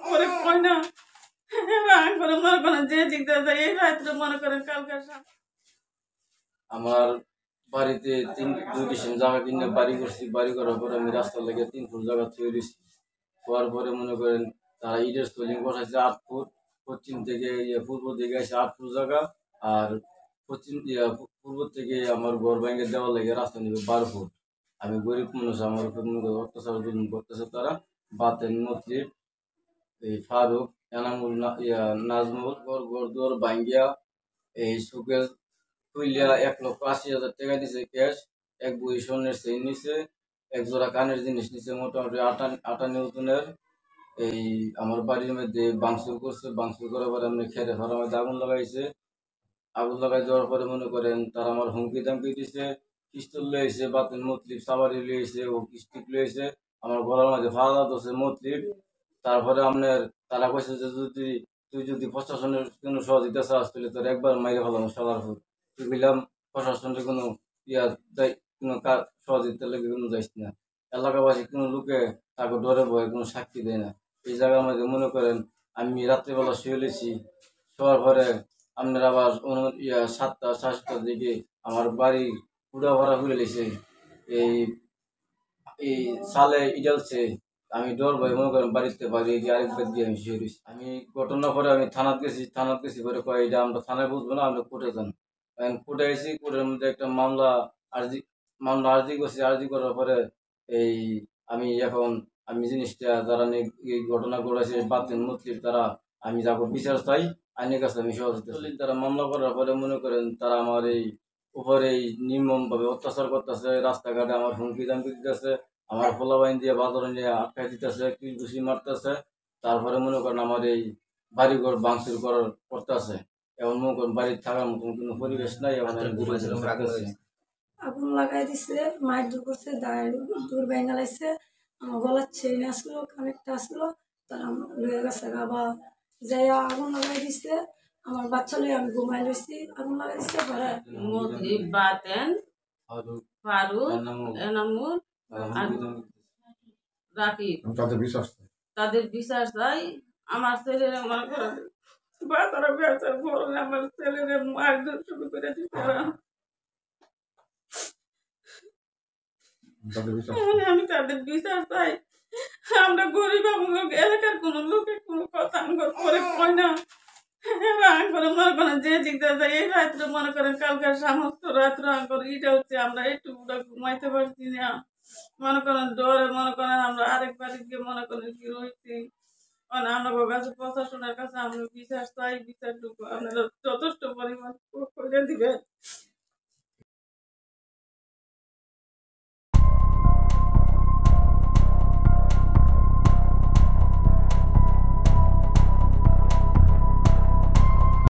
করে কয় না করে মনে করেন যে দিকটা যায় এই রাত্রে মনে করেন কালকে আমার বাড়িতে 2 ডিসেম্বর জায়গা কিনে বাড়ি করছি। বাড়ি করার পরে আমি রাস্তা লেগে 3 ফুট জায়গা থুয়ে দিচ্ছি। হওয়ার পরে মনে করেন তারা ইটের সোলিং বসাইছে 8 ফুট, পশ্চিম থেকে পূর্ব দিকে আছে 8 ফুট জায়গা, আর পূর্ব থেকে আমার ঘর ভেঙে দেওয়া লাগে রাস্তা নিবে 12 ফুট। আমি গরিব মানুষ, আমার উপর মনে করেন অত্যাচার জুলুম করতেছে তারা। বাতেন মতলিব, এই ফারুক, এনামুল, নাজমুল ঘর দুয়ার ভাঙ্গিয়া এই সুকেশ তুইলিয়া 1,80,000 টাকা দিছে ক্যাশ, এক বুড়ি স্বর্ণের চেইন নিছে, এক জোড়া কানের জিনিস নিছে মোটামুটি 58 ওজনের। এই আমার বাড়ির মধ্যে ভাঙচুর করছে। ভাঙচুর করার পরে আমি খেতে ঘরের মধ্যে আগুন লাগাইছে। আগুন লাগাই দেওয়ার পরে মনে করেন তারা আমার হুমকি দামকি দিছে। পিস্তল লইছে, বাতেন মতলিব সাবারি লইছে, ও স্টিক লইছে, আমার গলার মধ্যে ফাড়া দিছে মতলিব। তারপরে আপনার তারা কইছে যে তুই যদি প্রশাসনের কোনো সহযোগিতা চাস তাহলে তোর একবার মাইরে ফেলাম সবার ফুট। তুই বললাম প্রশাসনের কোনো কোনো সহযোগিতা লেগে কোনো যাইস না। এলাকাবাসী কোনো লোকে তাকে ডরে ভয়ে কোনো সাক্ষী দেয় না। এই জায়গার মধ্যে মনে করেন আমি রাত্রিবেলা শুয়ে লেছি। শোয়ার পরে আপনার আবার 7টা 7টার দিকে আমার বাড়ি পুরা ভরা ঘুরে লেছে। এই এই সালে ইডালছে। আমি ডর ভয় মনে করেন বাড়িতে বাড়ি গিয়ে আরেকবার দিয়ে আমি শুয়ে রয়েছি। আমি ঘটনা পরে আমি থানাত গেছি পরে কয় এটা আমরা থানায় বুঝবো না, আমরা কোর্টে যান। কোর্টে গেছি, কোর্টের মধ্যে একটা আর্জি করছি। আর্জি করার পরে এই আমি জিনিসটা যারা এই ঘটনা ঘটেছে বাতিল মুসলিম তারা, আমি যাবো বিচার চাই, আইনের কাছে আমি সহযোগিতা চাই। তারা মামলা করার পরে মনে করেন তারা আমার এই উপরে নির্মম ভাবে অত্যাচার করতেছে। রাস্তাঘাটে আমার হুমকি দামকি দিতেছে, আমার পোলাবাইন দিয়ে বাজার নিয়ে আটকাই দিতেছে, ঘুষি মারতেছে। তারপরে মনে করেন আমার এই বাড়িঘর ভাঙচুর করতেছে। এখন মনে করেন বাড়ির থাকার মতন কোনো পরিবেশ নাই। এখন আগুন লাগাই দিছে, মায়ের দূর করছে, দূর বেঙ্গালাইছে, আমার গলার চেইন আসলো, কানেকটা আসলো, তারা লয়ে গেছে আবার যাইয়া আগুন লাগাই দিছে। আমার বাচ্চা লই আমি ঘুমাই লইছি, আগুন লাগাই দিছে। পরে মতলিব, বাতেন, ফারুক, এনামুল আর রাকিব তাদের বিশ্বাস চাই। আমার ছেলের মনে করেন বাচ্চারা বেচার বললে আমার ছেলের মারধর শুরু করে দিচ্ছে। আমি তাদের বিচার চাই। আমরা গরিব এলাকার কোনো লোকের কোনো কথা আমার করে কয় না করে মনে করেন যে দিকটা যায় এই রাত্রে মনে করেন কালকার সমস্ত রাত্র আঙ্কর এটা হচ্ছে আমরা একটু ঘুমাইতে পারছি না। মনে করেন ডরে মনে করেন আমরা আরেক বাড়ি গিয়ে মনে করেন কি রয়েছি। মানে আমাদের কাছে প্রশাসনের কাছে আমরা বিচার চাই। বিচারটুকু আপনারা যথেষ্ট পরিমাণ করে দিবেন।